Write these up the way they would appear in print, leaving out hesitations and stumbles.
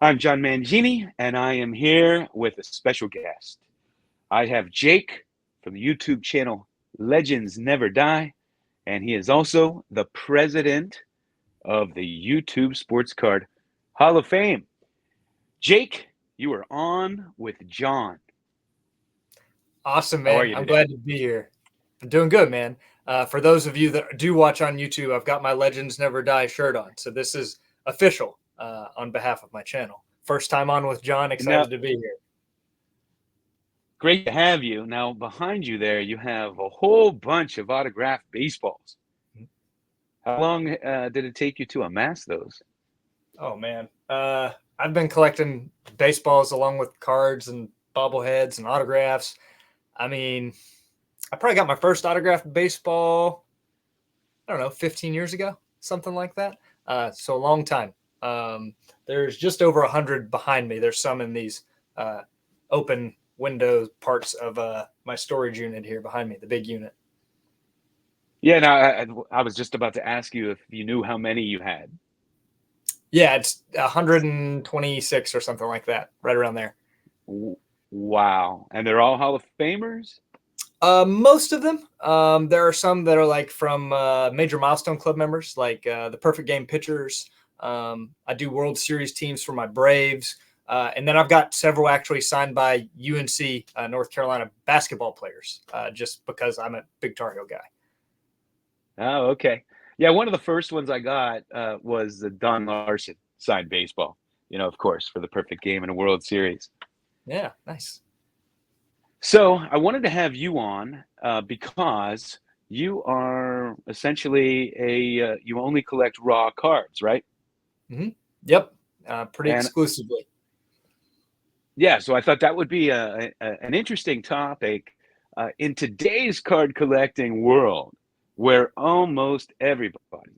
I'm John Mangini, and I am here with a special guest. I have Jake from the YouTube channel Legends Never Die, and he is also the president of the YouTube Sports Card Hall of Fame. Jake, you are on with John. Awesome, How are man. you I'm today? glad to be here. I'm doing good, man. For those of you that do watch on YouTube, I've got my Legends Never Die shirt on. So this is official on behalf of my channel. First time on with John. Now, Excited to be here. great to have you. Now, behind you there, you have a whole bunch of autographed baseballs. How long did it take you to amass those? Oh, man. I've been collecting baseballs along with cards and bobbleheads and autographs. I mean, I probably got my first autographed baseball, I don't know, 15 years ago, something like that. So a long time. There's just over 100 behind me. There's some in these open window parts of my storage unit here behind me, the big unit. Yeah, no, I was just about to ask you if you knew how many you had. Yeah, it's 126 or something like that, right around there. Wow. And they're all Hall of Famers? Most of them. There are some that are like from major milestone club members, like the Perfect Game pitchers. I do World Series teams for my Braves. And then I've got several actually signed by UNC, North Carolina basketball players, just because I'm a big Tar Heel guy. Oh, okay. Yeah, one of the first ones I got was the Don Larson signed baseball, of course, for the Perfect Game in a World Series. Yeah, nice. So I wanted to have you on because you are essentially you only collect raw cards, right? Mm-hmm. Yep, pretty And exclusively. yeah, so I thought that would be an interesting topic in today's card collecting world, where almost everybody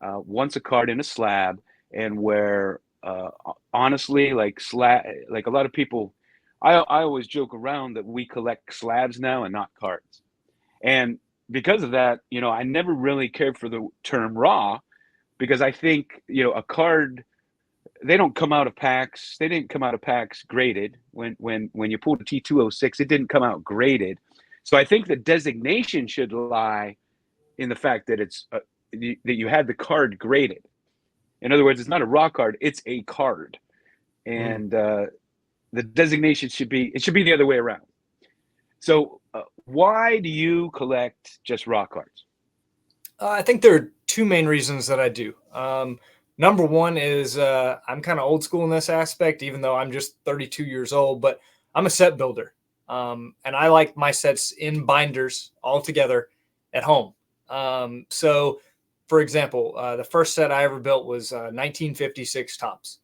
wants a card in a slab, and where honestly, like a lot of people, I always joke around that we collect slabs now and not cards, and because of that, I never really cared for the term raw because I think a card they don't come out of packs. They didn't come out of packs graded. When you pulled a T206, it didn't come out graded. So I think the designation should lie in the fact that that you had the card graded. In other words, it's not a raw card; it's a card, Mm. and the designation should be the other way around. So why do you collect just raw cards? I think there are two main reasons that I do. Number one is I'm kind of old school in this aspect, even though I'm just 32 years old, but I'm a set builder. And I like my sets in binders all together at home. So, for example, the first set I ever built was 1956 Topps.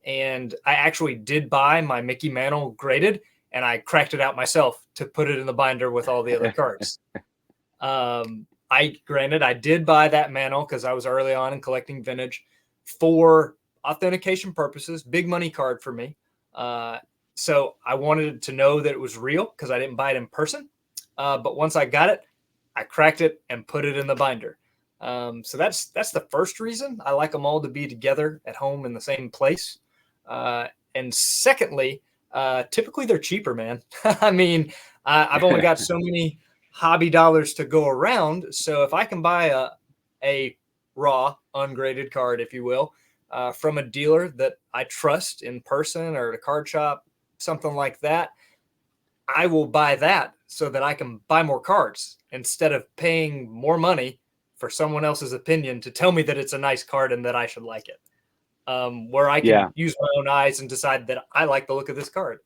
And I actually did buy my Mickey Mantle graded, and I cracked it out myself to put it in the binder with all the other cards. I did buy that Mantle because I was early on in collecting vintage for authentication purposes. Big money card for me. So I wanted to know that it was real because I didn't buy it in person. But once I got it, I cracked it and put it in the binder. So that's the first reason I like them all to be together at home in the same place. And secondly, typically they're cheaper, man. I mean, I've only got so many hobby dollars to go around. So if I can buy a raw ungraded card, if you will, from a dealer that I trust in person or at a card shop, something like that, I will buy that so that I can buy more cards instead of paying more money for someone else's opinion to tell me that it's a nice card and that I should like it. Where I can Yeah. use my own eyes and decide that I like the look of this card.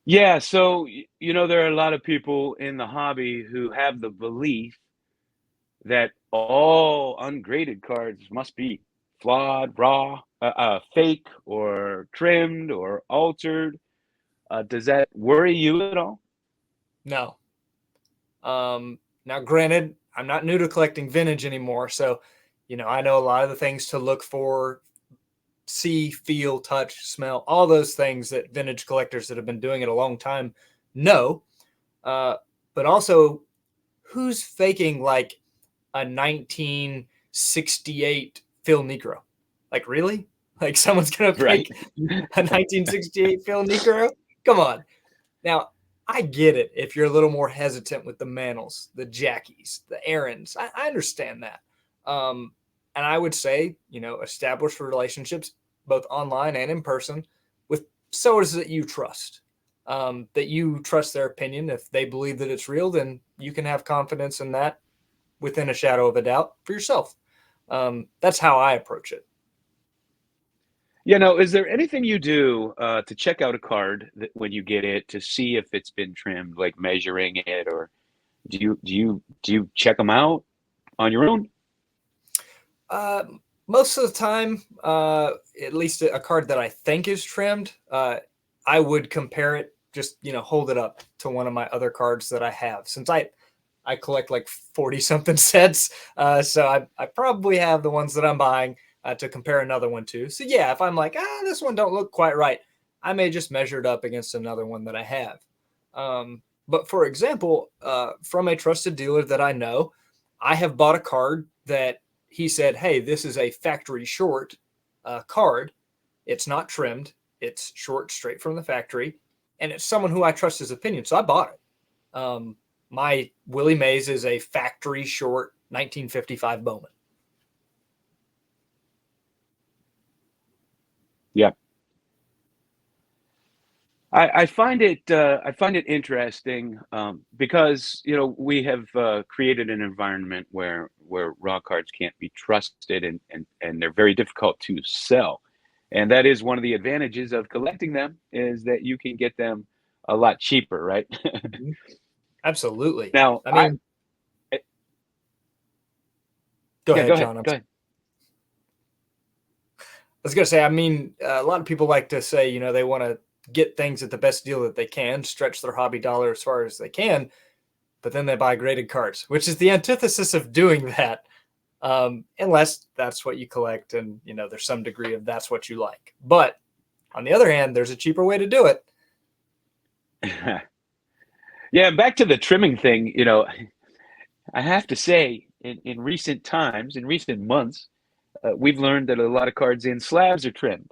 Yeah, so there are a lot of people in the hobby who have the belief that all ungraded cards must be flawed, raw, fake, or trimmed, or altered. Does that worry you at all? No. Now, granted, I'm not new to collecting vintage anymore, so I know a lot of the things to look for: see, feel, touch, smell, all those things that vintage collectors that have been doing it a long time know. Uh, but also, who's faking like a 1968 Phil Negro? Like, really? Like, someone's going to Right. pick a 1968 Phil Necro? Come on. Now, I get it if you're a little more hesitant with the Mantles, the Jackies, the Aarons. I understand that. And I would say, establish relationships both online and in person with sodas that you trust, that you trust their opinion. If they believe that it's real, then you can have confidence in that within a shadow of a doubt for yourself. That's how I approach it. Is there anything you do to check out a card that when you get it to see if it's been trimmed, like measuring it, or do you check them out on your own? Uh, Most of the time, at least a card that I think is trimmed, I would compare it, just hold it up to one of my other cards that I have. Since I collect like 40 something sets, so I probably have the ones that I'm buying to compare another one to. So yeah, if I'm like, this one don't look quite right, I may just measure it up against another one that I have. But for example, from a trusted dealer that I know, I have bought a card that he said, hey, this is a factory short card. It's not trimmed. It's short straight from the factory. And it's someone who I trust his opinion. So I bought it. My Willie Mays is a factory short 1955 Bowman. Yeah. I find it interesting because we have created an environment where raw cards can't be trusted and they're very difficult to sell, and that is one of the advantages of collecting them is that you can get them a lot cheaper, right? Mhm. Absolutely. Now, I mean, eh, go yeah, go ahead, ahead, John. go ahead. Was going to say, I mean, a lot of people like to say, they want to get things at the best deal that they can, stretch their hobby dollar as far as they can, but then they buy graded cards, which is the antithesis of doing that. Unless that's what you collect and, there's some degree of that's what you like. But on the other hand, there's a cheaper way to do it. Yeah, back to the trimming thing. I have to say, in recent times, in recent months, we've learned that a lot of cards in slabs are trimmed.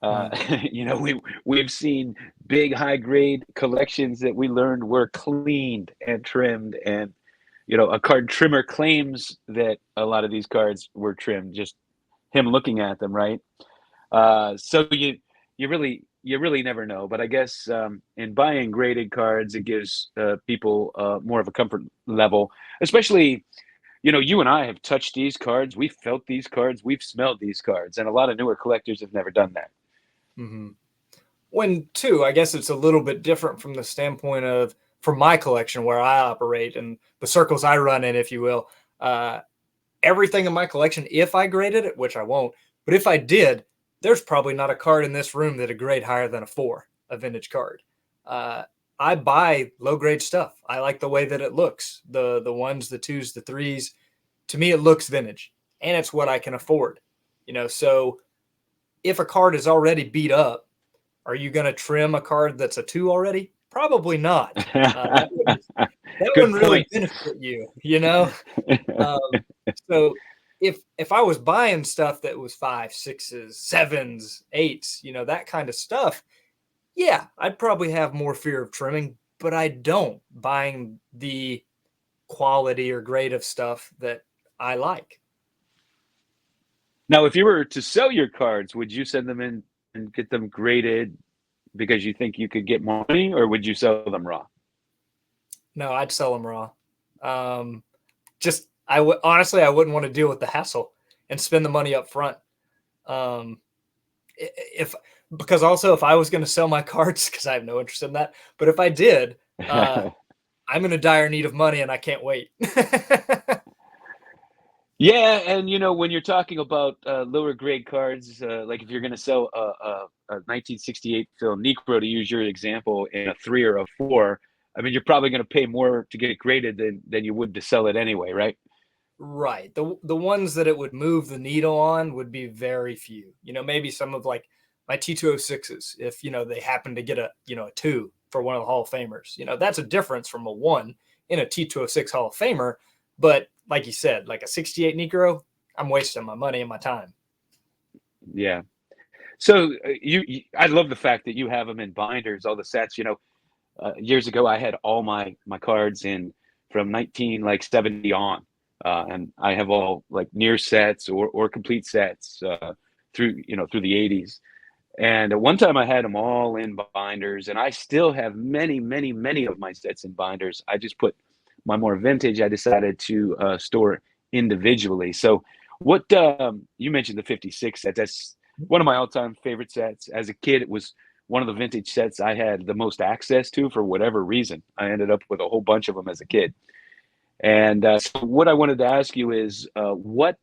Uh, Mm. we've seen big high grade collections that we learned were cleaned and trimmed, and a card trimmer claims that a lot of these cards were trimmed. Just him looking at them, right? So you really never know. But I guess in buying graded cards, it gives people more of a comfort level, especially you and I have touched these cards, we've felt these cards, we've smelled these cards, and a lot of newer collectors have never done that. Mm-hmm. When too, I guess it's a little bit different from the standpoint of from my collection where I operate and the circles I run in, if you will. Uh, Everything in my collection, if I graded it, which I won't, but if I did, there's probably not a card in this room that a grade higher than a 4, a vintage card. Uh, I buy low grade stuff. I like the way that it looks. The ones, the twos, the threes. To me, it looks vintage, and it's what I can afford. So if a card is already beat up, are you going to trim a card that's a 2 already? Probably not. That Good wouldn't really point. benefit you. Um, so if I was buying stuff that was 5, 6s, 7s, 8s, that kind of stuff, yeah, I'd probably have more fear of trimming, but I don't buying the quality or grade of stuff that I like. Now, if you were to sell your cards, would you send them in and get them graded because you think you could get more money, or would you sell them raw? No, I'd sell them raw. Um, just I would honestly, I wouldn't want to deal with the hassle and spend the money up front. Um, if because also if I was going to sell my cards, because I have no interest in that, but if I did, uh, I'm in a dire need of money and I can't wait. Yeah, and when you're talking about lower grade cards, like if you're going to sell a 1968 Phil Necro, to use your example, in a 3 or a 4, I mean, you're probably going to pay more to get it graded than you would to sell it anyway, right? Right. The ones that it would move the needle on would be very few. Maybe some of like my T206s, if they happen to get a 2 for one of the Hall of Famers. That's a difference from a 1 in a T206 Hall of Famer. But like you said, like a 68 Negro, I'm wasting my money and my time. Yeah. So I love the fact that you have them in binders, all the sets. Years ago, I had all my cards in from 19 like 70 on, and I have all like near sets or complete sets through the 80s. And at one time, I had them all in binders, and I still have many, many, many of my sets in binders. I just put my more vintage. I decided to store individually. So, what you mentioned the '56 set? That's one of my all-time favorite sets. As a kid, it was one of the vintage sets I had the most access to for whatever reason. I ended up with a whole bunch of them as a kid. And so, what I wanted to ask you is, what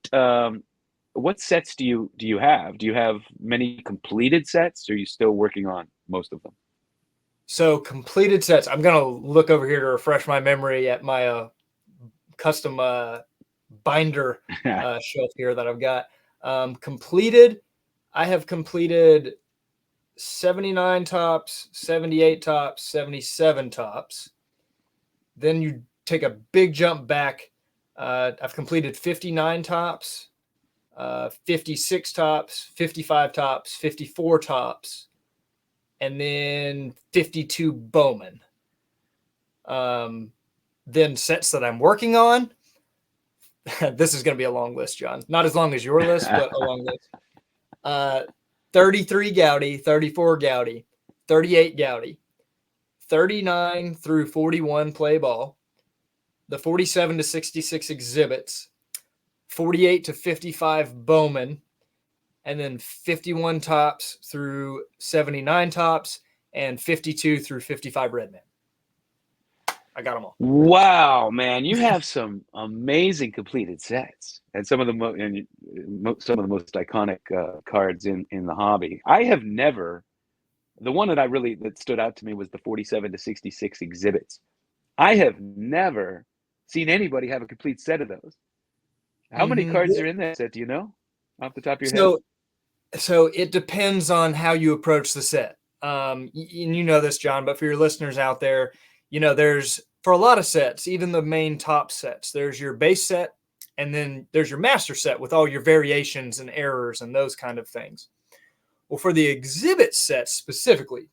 sets do you have? Do you have many completed sets, or are you still working on most of them? So completed sets. I'm gonna look over here to refresh my memory at my custom binder shelf here that I've got. Completed. I have completed 79 tops, 78 tops, 77 tops. Then you take a big jump back. I've completed 59 tops, 56 tops, 55 tops, 54 tops, and then 52 Bowman. Then sets that I'm working on. This is going to be a long list, John. Not as long as your list, but a long list. 33 Gowdy, 34 Gowdy, 38 Gowdy, 39 through 41 play ball, the 47 to 66 exhibits, 48 to 55 Bowman, and then 51 tops through 79 tops, and 52 through 55 Redman. I got them all. Wow, man, you have some amazing completed sets, and some of the most iconic cards in the hobby. I have never. The one that stood out to me was the 47 to 66 exhibits. I have never seen anybody have a complete set of those. How many cards are in that set? Do you know off the top of your head? So it depends on how you approach the set. And you know this, John, but for your listeners out there, there's for a lot of sets, even the main top sets, there's your base set, and then there's your master set with all your variations and errors and those kind of things. Well, for the exhibit sets specifically,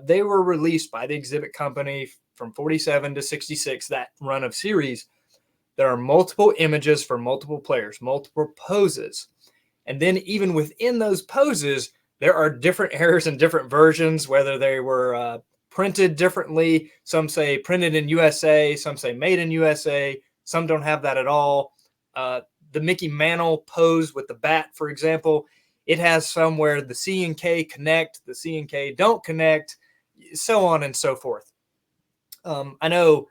they were released by the exhibit company from 47 to 66, that run of series. There are multiple images for multiple players, multiple poses. And then even within those poses, there are different errors and different versions, whether they were printed differently. Some say printed in USA, some say made in USA, some don't have that at all. The Mickey Mantle pose with the bat, for example, it has some where the C and K connect, the C and K don't connect, so on and so forth. I know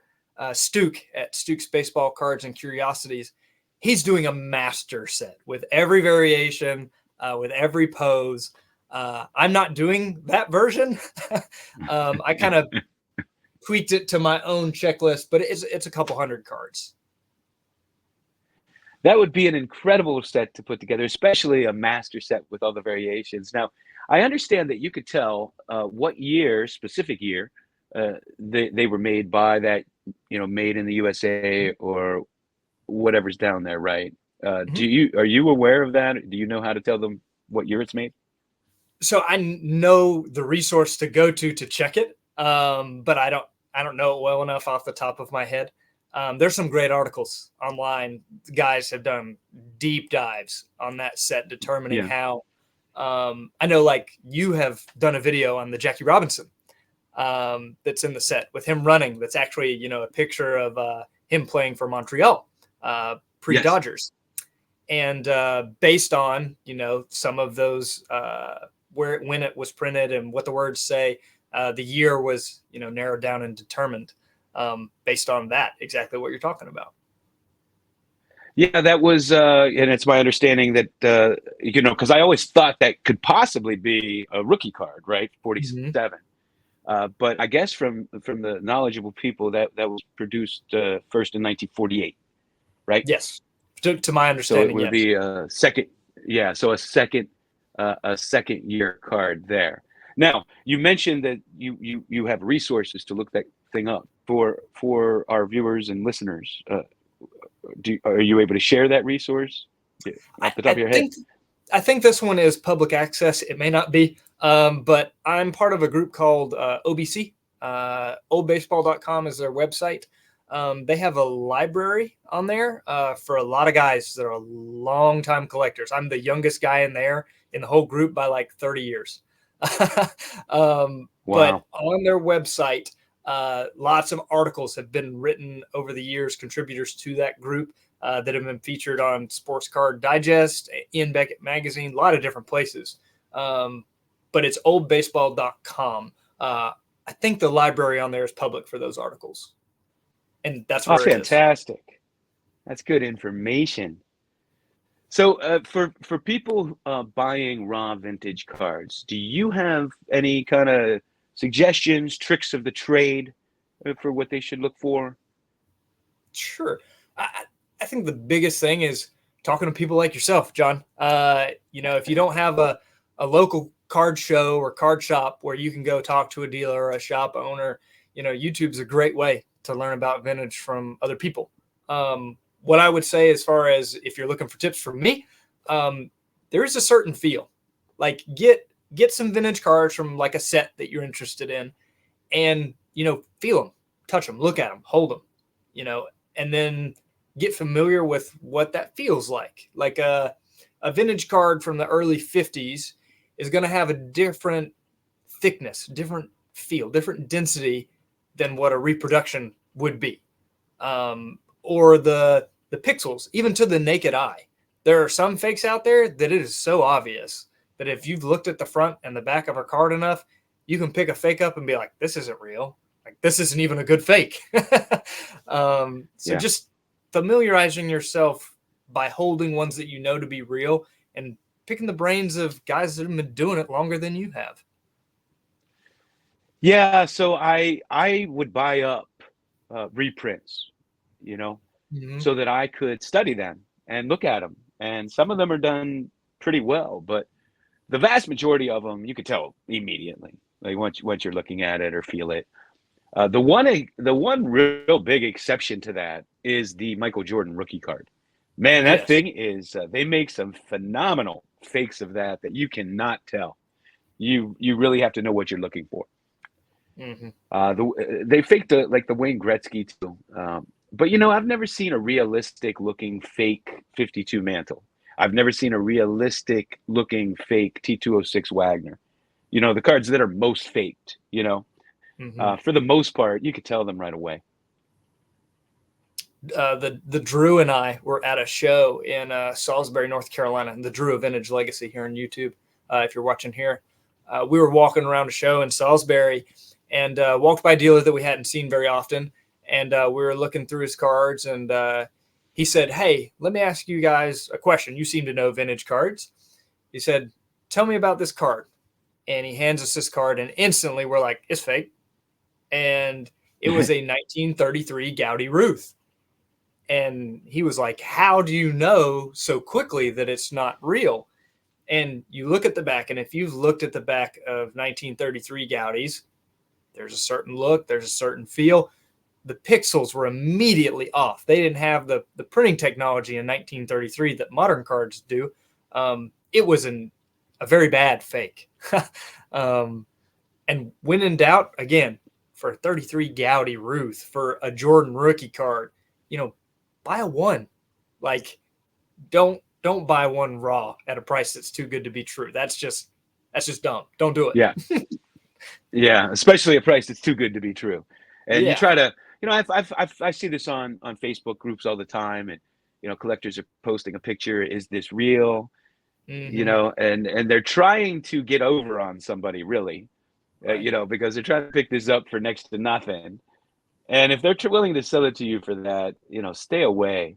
Stuke at Stuke's Baseball Cards and Curiosities, he's doing a master set with every variation, with every pose. I'm not doing that version. I kind of tweaked it to my own checklist, but it's a couple hundred cards. That would be an incredible set to put together, especially a master set with all the variations. Now, I understand that you could tell what specific year, they were made by that, made in the USA or whatever's down there, right? Are you aware of that? Do you know how to tell them what year it's made? So I know the resource to go to check it, but I don't know it well enough off the top of my head. There's some great articles online. Guys have done deep dives on that set, determining how. I know, like, you have done a video on the Jackie Robinson that's in the set with him running. That's actually, a picture of him playing for Montreal pre-Dodgers. And based on, some of those when it was printed and what the words say, the year was, narrowed down and determined based on that, exactly what you're talking about. Yeah, that was, and it's my understanding that, because I always thought that could possibly be a rookie card, right? 47. But I guess from the knowledgeable people that was produced first in 1948, right? Yes, to my understanding. So it would be a second, so a second year card there. Now, you mentioned that you have resources to look that thing up for our viewers and listeners. Are you able to share that resource off the top of your head? I think this one is public access. It may not be, but I'm part of a group called OBC. Oldbaseball.com is their website. They have a library on there for a lot of guys that are long-time collectors. I'm the youngest guy in there in the whole group by like 30 years. But on their website, lots of articles have been written over the years, contributors to that group that have been featured on Sports Card Digest, in Beckett Magazine, a lot of different places. But it's oldbaseball.com. I think the library on there is public for those articles. And that's where fantastic. That's good information. So for people buying raw vintage cards, do you have any kind of suggestions, tricks of the trade for what they should look for? Sure. I think the biggest thing is talking to people like yourself, John. If you don't have a local card show or card shop where you can go talk to a dealer or a shop owner, YouTube's a great way to learn about vintage from other people. What I would say, as far as if you're looking for tips from me, there is a certain feel. Like get some vintage cards from like a set that you're interested in, and feel them, touch them, look at them, hold them, and then get familiar with what that feels like. Like a vintage card from the early 50s is going to have a different thickness, different feel, different density than what a reproduction would be. Or the pixels, even to the naked eye. There are some fakes out there that it is so obvious that if you've looked at the front and the back of a card enough, you can pick a fake up and be like, this isn't real. Like, this isn't even a good fake. Just familiarizing yourself by holding ones that you know to be real and picking the brains of guys that have been doing it longer than you have. Yeah, so I would buy up reprints, so that I could study them and look at them. And some of them are done pretty well, but the vast majority of them you could tell immediately, like once you're looking at it or feel it. The one real big exception to that is the Michael Jordan rookie card. Man, that thing is they make some phenomenal fakes of that you cannot tell. You really have to know what you're looking for. They faked the Wayne Gretzky too, but I've never seen a realistic looking fake 52 Mantle. I've never seen a realistic looking fake T206 Wagner. The cards that are most faked. For the most part, you could tell them right away. The Drew and I were at a show in Salisbury, North Carolina, the Drew Vintage Legacy here on YouTube. If you're watching here, we were walking around a show in Salisbury and walked by a dealer that we hadn't seen very often. And we were looking through his cards, and he said, "Hey, let me ask you guys a question. You seem to know vintage cards." He said, "Tell me about this card." And he hands us this card, and instantly we're like, "It's fake." And it was a 1933 Gowdy Ruth. And he was like, "How do you know so quickly that it's not real?" And you look at the back, and if you've looked at the back of 1933 Gowdies, there's a certain look, there's a certain feel. The pixels were immediately off. They didn't have the printing technology in 1933 that modern cards do. It was a very bad fake. And when in doubt, again, for a 33 Gowdy Ruth, for a Jordan rookie card, buy a one. Like, don't buy one raw at a price that's too good to be true. That's just dumb. Don't do it. Yeah. Yeah, especially a price that's too good to be true. And you try to, I see this on Facebook groups all the time, and collectors are posting a picture. Is this real? And they're trying to get over on somebody, really, right. Because they're trying to pick this up for next to nothing. And if they're willing to sell it to you for that, stay away.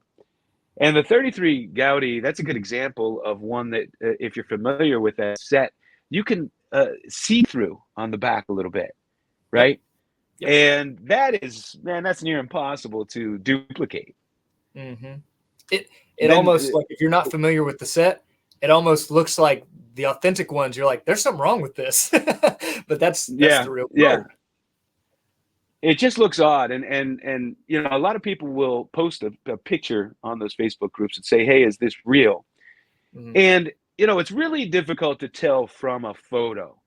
And the 33 Gowdy, that's a good example of one that, if you're familiar with that set, you can see through on the back a little bit, right? Yep. And that's near impossible to duplicate. It almost, like, if you're not familiar with the set, it almost looks like the authentic ones. You're like, there's something wrong with this. But that's the real card. Yeah. It just looks odd. And a lot of people will post a picture on those Facebook groups and say, "Hey, is this real?" And it's really difficult to tell from a photo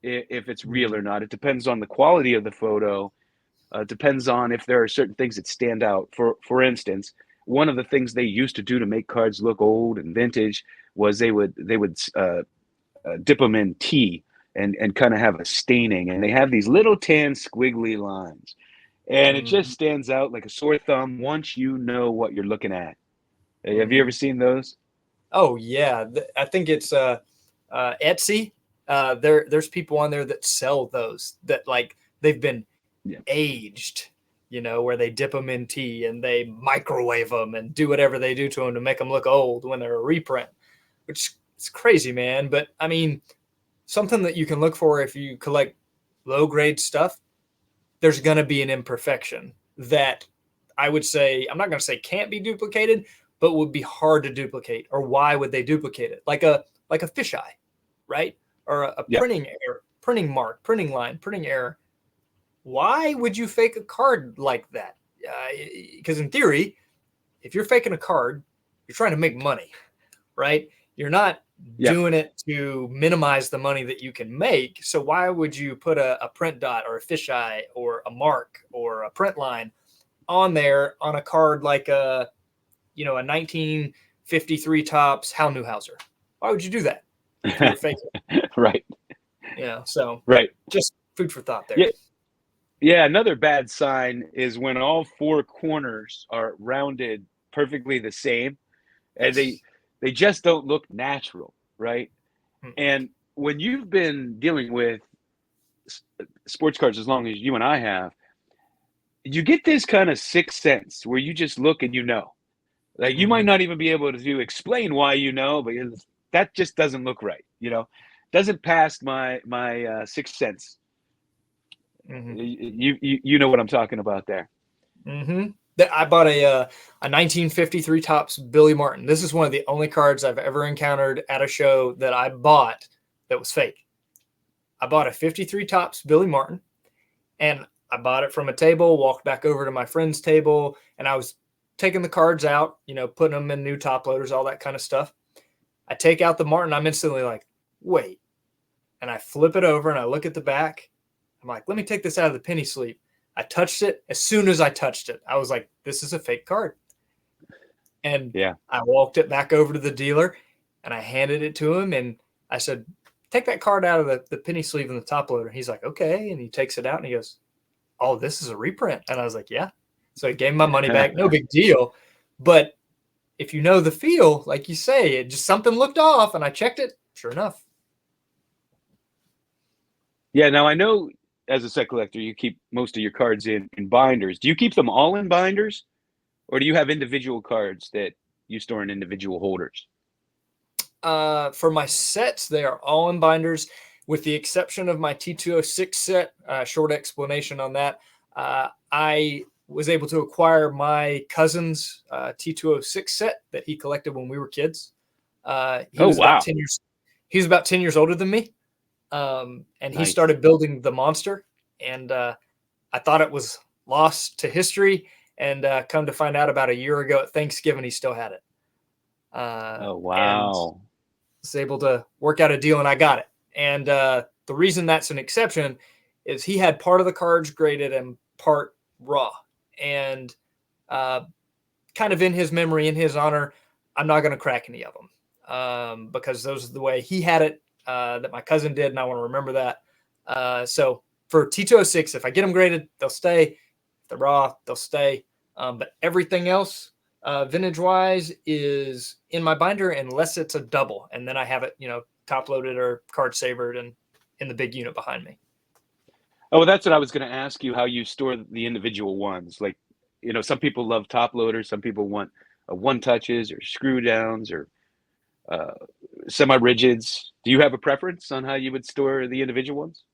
if it's real or Mhm. not. It depends on the quality of the photo. Depends on if there are certain things that stand out. For instance, one of the things they used to do to make cards look old and vintage was they would dip them in tea and kind of have a staining, and they have these little tan squiggly lines, and it just Mhm. stands out like a sore thumb once you know what you're looking at. Have you ever Mhm. seen those? Oh yeah, I think it's Etsy. There's people on there that sell those that like they've been Yeah. aged, where they dip them in tea and they microwave them and do whatever they do to them to make them look old when they're a reprint, which is crazy, man. But I mean, something that you can look for if you collect low grade stuff, there's going to be an imperfection that I would say, I'm not going to say can't be duplicated, but would be hard to duplicate. Or why would they duplicate it? Like a fisheye, right? Or a Yeah. printing error, printing mark, printing line, printing error. Why would you fake a card like that? Because in theory, if you're faking a card, you're trying to make money, right? You're not Yeah. doing it to minimize the money that you can make. So why would you put a print dot or a fisheye or a mark or a print line on there on a card like a 1953 tops Hal Newhouser? Why would you do that if you were faking? Right. So Right. just food for thought there. Yeah. Yeah. Another bad sign is when all four corners are rounded perfectly the same, and they Yes. they just don't look natural, right? Mm-mm. And when you've been dealing with sports cards as long as you and I have, you get this kind of sixth sense where you just look and like you might Mm-hmm. not even be able to explain why but that just doesn't look right. Doesn't pass my sixth sense. Mm-hmm. You know what I'm talking about there. Mm-hmm. I bought a 1953 tops Billy Martin. This is one of the only cards I've ever encountered at a show that I bought that was fake. I bought a 53 tops Billy Martin, and I bought it from a table, walked back over to my friend's table, and I was taking the cards out, putting them in new top loaders, all that kind of stuff. I take out the Martin, I'm instantly like, wait. And I flip it over and I look at the back. I'm like, let me take this out of the penny sleeve. I touched it. As soon as I touched it, I was like, this is a fake card. And Yeah. I walked it back over to the dealer and I handed it to him. And I said, take that card out of the penny sleeve in the top loader. He's like, okay. And he takes it out and he goes, oh, this is a reprint. And I was like, yeah. So he gave me my money back. No big deal. But if you know the feel, like you say, it just something looked off and I checked it. Sure enough. Yeah. Now I know as a set collector, you keep most of your cards in binders. Do you keep them all in binders, or do you have individual cards that you store in individual holders? For my sets, they are all in binders, with the exception of my T206 set. Short explanation on that. I was able to acquire my cousin's T206 set that he collected when we were kids. He Oh was about wow, 10 years. He was about 10 years older than me, and he nice. started building the monster. And I thought it was lost to history, and come to find out about a year ago at Thanksgiving, he still had it. Oh And wow. was able to work out a deal and I got it. And the reason that's an exception is he had part of the cards graded and part raw. And uh, kind of in his memory, in his honor, I'm not going to crack any of them because those are the way he had it that my cousin did. And I want to remember that. So for T206, if I get them graded, they'll stay. If they're raw, they'll stay. But everything else, vintage wise, is in my binder unless it's a double, and then I have it, top loaded or card savored and in the big unit behind me. Oh, well, that's what I was going to ask you. How you store the individual ones? Like, some people love top loaders. Some people want one touches or screw downs or uh, semi rigids. Do you have a preference on how you would store the individual ones?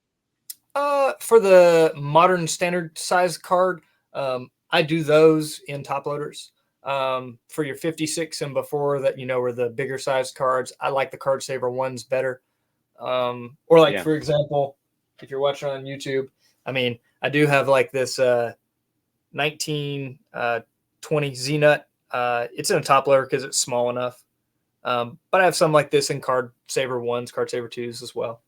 For the modern standard size card, I do those in top loaders. For your 56 and before that, were the bigger size cards. I like the card saver ones better. Or like, Yeah. for example, if you're watching on YouTube, I mean, I do have like this 1920 Z Nut. It's in a top loader because it's small enough. But I have some like this in Card Saver 1s, Card Saver 2s as well.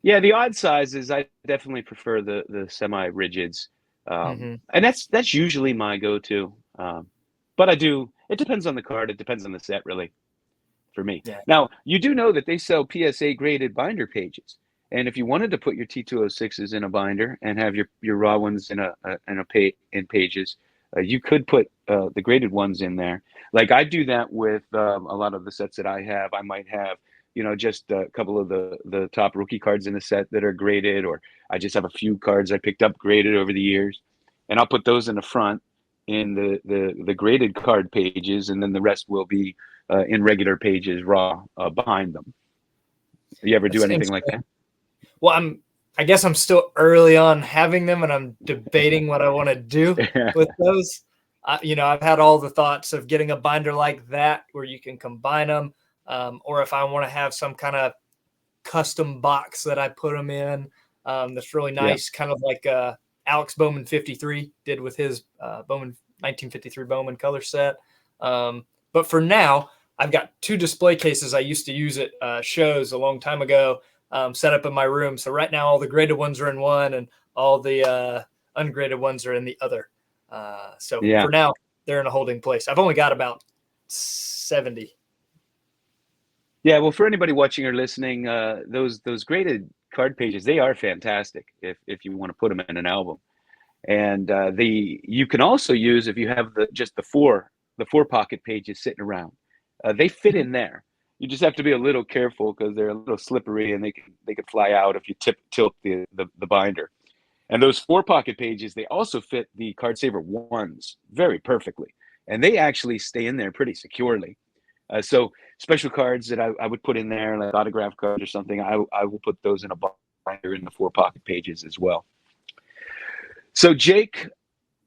Yeah, the odd sizes, I definitely prefer the semi-rigids, and that's usually my go-to. But it depends on the card. It depends on the set, really, for me. Yeah. Now, you do know that they sell PSA graded binder pages, and if you wanted to put your T206s in a binder and have your raw ones in pages, you could put the graded ones in there. Like I do that with a lot of the sets that I have. I might have just a couple of the top rookie cards in the set that are graded, or I just have a few cards I picked up graded over the years, and I'll put those in the front in the graded card pages, and then the rest will be in regular pages raw behind them. You ever do That's anything like that? Well, I guess I'm still early on having them, and I'm debating what I want to do with those. I've had all the thoughts of getting a binder like that where you can combine them, or if I want to have some kind of custom box that I put them in, that's really nice, kind of like Alex Bowman 53 did with his Bowman 1953 Bowman color set. But for now, I've got 2 display cases I used to use at shows a long time ago, set up in my room. So right now, all the graded ones are in one, and all the ungraded ones are in the other. For now, they're in a holding place. I've only got about 70. Yeah, well, for anybody watching or listening, those graded card pages, they are fantastic if you want to put them in an album. And you can also use, if you have just the four pocket pages sitting around, they fit in there. You just have to be a little careful because they're a little slippery and they could fly out if you tilt the binder. And those 4 pocket pages, they also fit the Card Saver 1s very perfectly, and they actually stay in there pretty securely. So special cards that I would put in there, like autograph cards or something, I will put those in a binder in the 4 pocket pages as well. So Jake,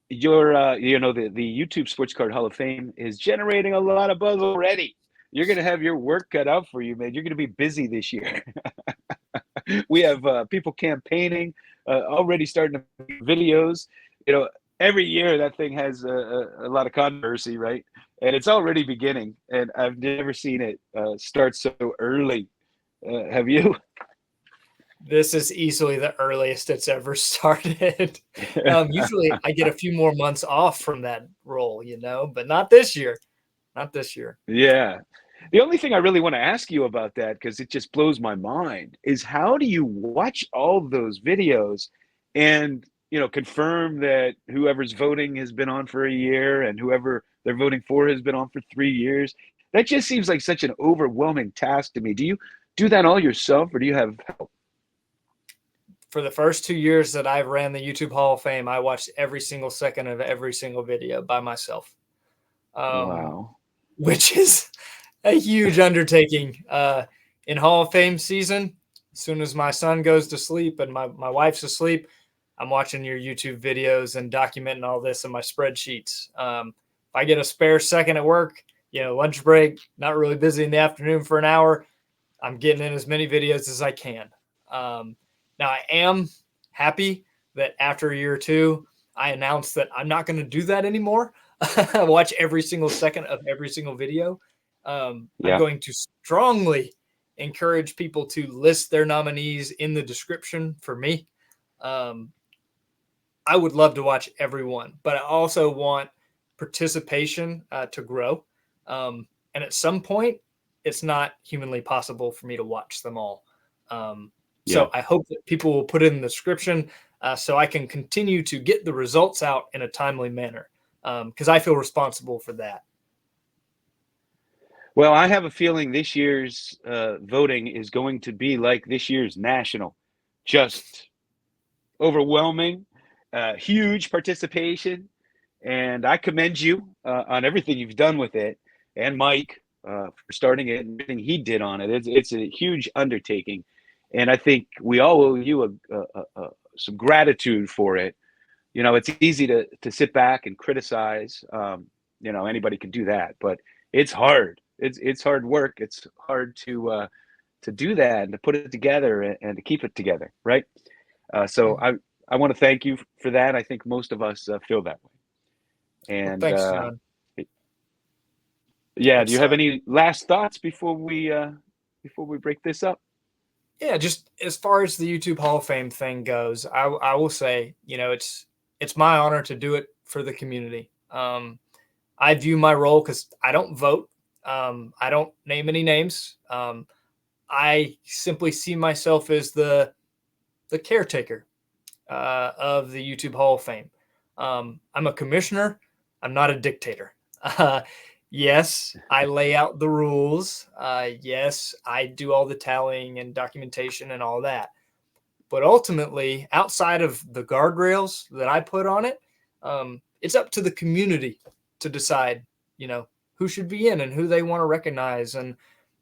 your the YouTube Sports Card Hall of Fame is generating a lot of buzz already. You're going to have your work cut out for you, man. You're going to be busy this year. We have people campaigning, already starting to make videos. Every year that thing has a lot of controversy, right? And it's already beginning, and I've never seen it start so early. Have you? This is easily the earliest it's ever started. Usually I get a few more months off from that role, but not this year. Not this year. Yeah. The only thing I really want to ask you about that, because it just blows my mind, is how do you watch all those videos and confirm that whoever's voting has been on for a year and whoever they're voting for has been on for 3 years? That just seems like such an overwhelming task to me. Do you do that all yourself, or do you have help? For the first 2 years that I ran the YouTube Hall of Fame, I watched every single second of every single video by myself. Wow. Which is a huge undertaking. In Hall of Fame season, as soon as my son goes to sleep and my wife's asleep, I'm watching your YouTube videos and documenting all this in my spreadsheets. If I get a spare second at work, lunch break, not really busy in the afternoon for an hour, I'm getting in as many videos as I can. Now, I am happy that after a year or 2, I announced that I'm not going to do that anymore. Watch every single second of every single video. I'm going to strongly encourage people to list their nominees in the description for me. I would love to watch everyone, but I also want participation to grow. And at some point, it's not humanly possible for me to watch them all. So I hope that people will put it in the description so I can continue to get the results out in a timely manner, because I feel responsible for that. Well, I have a feeling this year's voting is going to be like this year's national, just overwhelming, huge participation, and I commend you on everything you've done with it, and Mike for starting it and everything he did on it. It's a huge undertaking, and I think we all owe you some gratitude for it. It's easy to sit back and criticize. Anybody can do that, but it's hard. It's hard work. It's hard to do that and to put it together and to keep it together, right? So I want to thank you for that. I think most of us feel that way. And thanks, John. Yeah. Do you It's have any last thoughts before we break this up? Yeah, just as far as the YouTube Hall of Fame thing goes, I will say, it's my honor to do it for the community. I view my role because I don't vote. I don't name any names. I simply see myself as the caretaker of the YouTube Hall of Fame. I'm a commissioner. I'm not a dictator. Uh, yes, I lay out the rules. Yes, I do all the tallying and documentation and all that. But ultimately, outside of the guardrails that I put on it, it's up to the community to decide, who should be in and who they want to recognize. And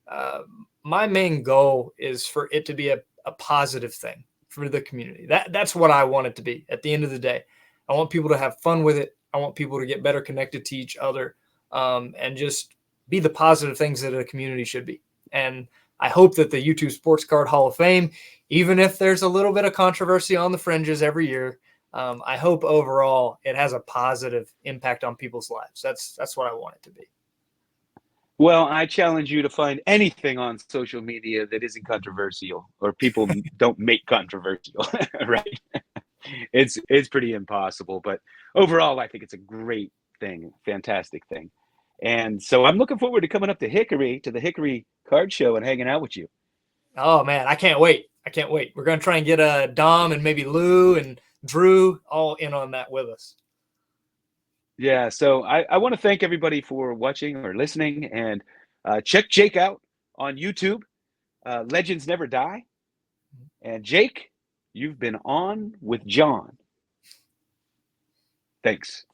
uh, my main goal is for it to be a positive thing for the community. That's what I want it to be at the end of the day. I want people to have fun with it. I want people to get better connected to each other, and just be the positive things that a community should be. And I hope that the YouTube Sports Card Hall of Fame, even if there's a little bit of controversy on the fringes every year, I hope overall it has a positive impact on people's lives. That's what I want it to be. Well, I challenge you to find anything on social media that isn't controversial or people don't make controversial, right? It's pretty impossible, but overall, I think it's a great thing, fantastic thing. And so I'm looking forward to coming up to the Hickory Card Show and hanging out with you. Oh man, I can't wait. I can't wait. We're gonna try and get Dom and maybe Lou and Drew all in on that with us. Yeah, so I want to thank everybody for watching or listening, and check Jake out on YouTube. Legends Never Die. And Jake, you've been on with John. Thanks.